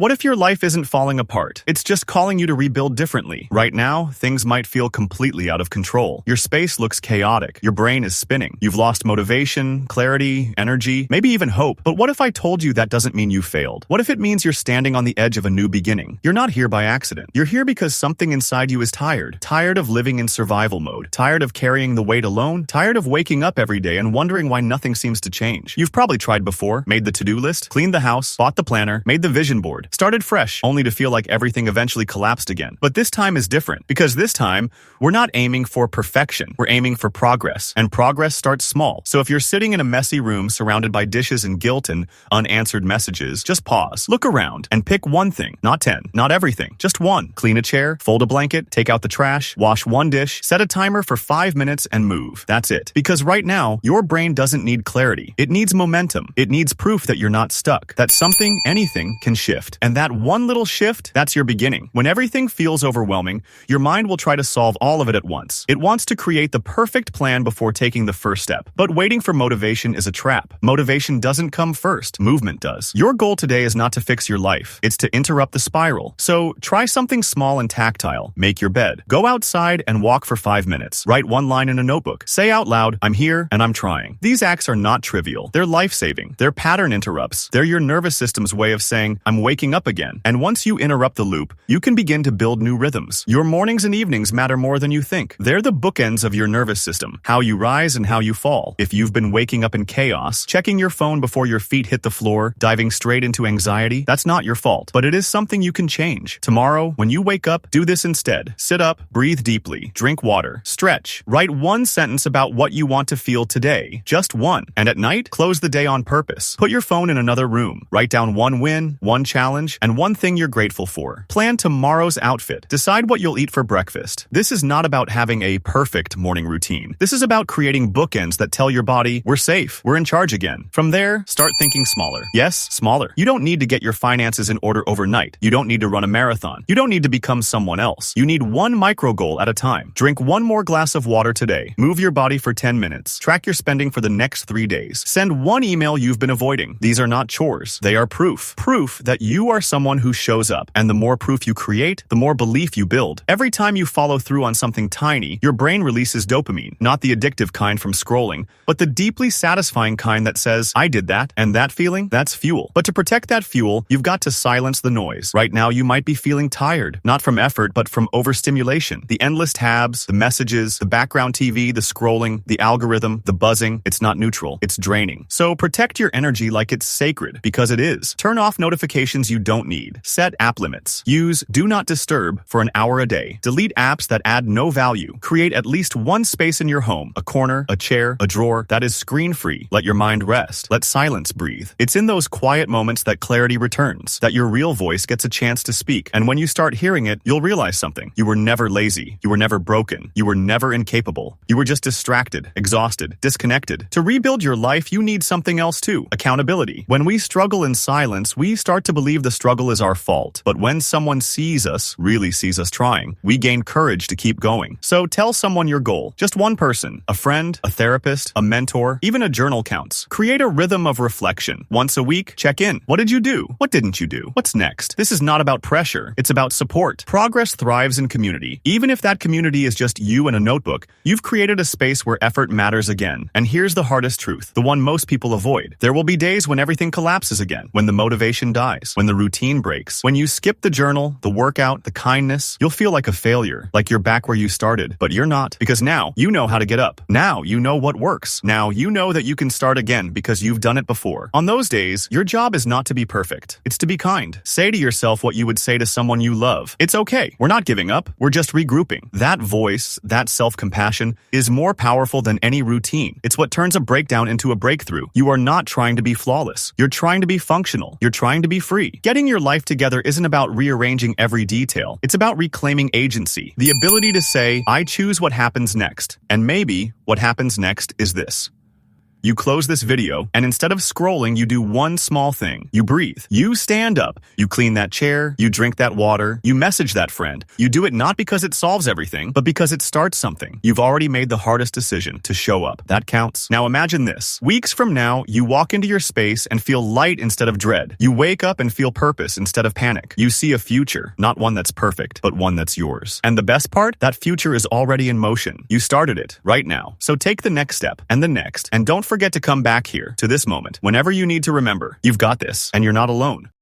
What if your life isn't falling apart? It's just calling you to rebuild differently. Right now, things might feel completely out of control. Your space looks chaotic. Your brain is spinning. You've lost motivation, clarity, energy, maybe even hope. But what if I told you that doesn't mean you failed? What if it means you're standing on the edge of a new beginning? You're not here by accident. You're here because something inside you is tired. Tired of living in survival mode. Tired of carrying the weight alone. Tired of waking up every day and wondering why nothing seems to change. You've probably tried before, made the to-do list, cleaned the house, bought the planner, made the vision board, started fresh, only to feel like everything eventually collapsed again. But this time is different, because this time, we're not aiming for perfection. We're aiming for progress, and progress starts small. So if you're sitting in a messy room surrounded by dishes and guilt and unanswered messages, just pause, look around, and pick one thing, not 10, not everything, just one. Clean a chair, fold a blanket, take out the trash, wash one dish, set a timer for 5 minutes, and move. That's it. Because right now, your brain doesn't need clarity. It needs momentum. It needs proof that you're not stuck, that something, anything, can shift. And that one little shift, that's your beginning. When everything feels overwhelming, your mind will try to solve all of it at once. It wants to create the perfect plan before taking the first step. But waiting for motivation is a trap. Motivation doesn't come first. Movement does. Your goal today is not to fix your life. It's to interrupt the spiral. So try something small and tactile. Make your bed. Go outside and walk for 5 minutes. Write one line in a notebook. Say out loud, "I'm here and I'm trying." These acts are not trivial. They're life-saving. They're pattern interrupts. They're your nervous system's way of saying, "I'm waking up again." And once you interrupt the loop, you can begin to build new rhythms. Your mornings and evenings matter more than you think. They're the bookends of your nervous system, how you rise and how you fall. If you've been waking up in chaos, checking your phone before your feet hit the floor, diving straight into anxiety, that's not your fault. But it is something you can change. Tomorrow, when you wake up, do this instead. Sit up, breathe deeply, drink water, stretch. Write one sentence about what you want to feel today. Just one. And at night, close the day on purpose. Put your phone in another room. Write down one win, one challenge, and one thing you're grateful for. Plan tomorrow's outfit. Decide what you'll eat for breakfast. This is not about having a perfect morning routine. This is about creating bookends that tell your body, we're safe, we're in charge again. From there, start thinking smaller. Yes, smaller. You don't need to get your finances in order overnight. You don't need to run a marathon. You don't need to become someone else. You need one micro goal at a time. Drink one more glass of water today. Move your body for 10 minutes. Track your spending for the next 3 days. Send one email you've been avoiding. These are not chores. They are proof. Proof that you are someone who shows up. And the more proof you create, the more belief you build. Every time you follow through on something tiny, your brain releases dopamine. Not the addictive kind from scrolling, but the deeply satisfying kind that says, I did that, and that feeling, that's fuel. But to protect that fuel, you've got to silence the noise. Right now, you might be feeling tired, not from effort, but from overstimulation. The endless tabs, the messages, the background TV, the scrolling, the algorithm, the buzzing. It's not neutral. It's draining. So protect your energy like it's sacred, because it is. Turn off notifications you don't need. Set app limits. Use Do Not Disturb for an hour a day. Delete apps that add no value. Create at least one space in your home, a corner, a chair, a drawer that is screen-free. Let your mind rest. Let silence breathe. It's in those quiet moments that clarity returns, that your real voice gets a chance to speak. And when you start hearing it, you'll realize something. You were never lazy. You were never broken. You were never incapable. You were just distracted, exhausted, disconnected. To rebuild your life, you need something else too. Accountability. When we struggle in silence, we start to believe the struggle is our fault. But when someone sees us, really sees us trying, we gain courage to keep going. So tell someone your goal. Just one person. A friend, a therapist, a mentor, even a journal counts. Create a rhythm of reflection. Once a week, check in. What did you do? What didn't you do? What's next? This is not about pressure. It's about support. Progress thrives in community. Even if that community is just you and a notebook, you've created a space where effort matters again. And here's the hardest truth, the one most people avoid. There will be days when everything collapses again, when the motivation dies, when the routine breaks, when you skip the journal, the workout, the kindness. You'll feel like a failure, like you're back where you started. But you're not, because now you know how to get up. Now you know what works. Now you know that you can start again because you've done it before. On those days, your job is not to be perfect. It's to be kind. Say to yourself what you would say to someone you love. It's okay. We're not giving up. We're just regrouping. That voice, that self-compassion, is more powerful than any routine. It's what turns a breakdown into a breakthrough. You are not trying to be flawless. You're trying to be functional. You're trying to be free. Getting your life together isn't about rearranging every detail. It's about reclaiming agency. The ability to say, I choose what happens next. And maybe what happens next is this. You close this video, and instead of scrolling, you do one small thing. You breathe. You stand up. You clean that chair. You drink that water. You message that friend. You do it not because it solves everything, but because it starts something. You've already made the hardest decision to show up. That counts. Now imagine this. Weeks from now, you walk into your space and feel light instead of dread. You wake up and feel purpose instead of panic. You see a future, not one that's perfect, but one that's yours. And the best part? That future is already in motion. You started it right now. So take the next step and the next, and don't forget to come back here to this moment whenever you need to remember. You've got this, and you're not alone.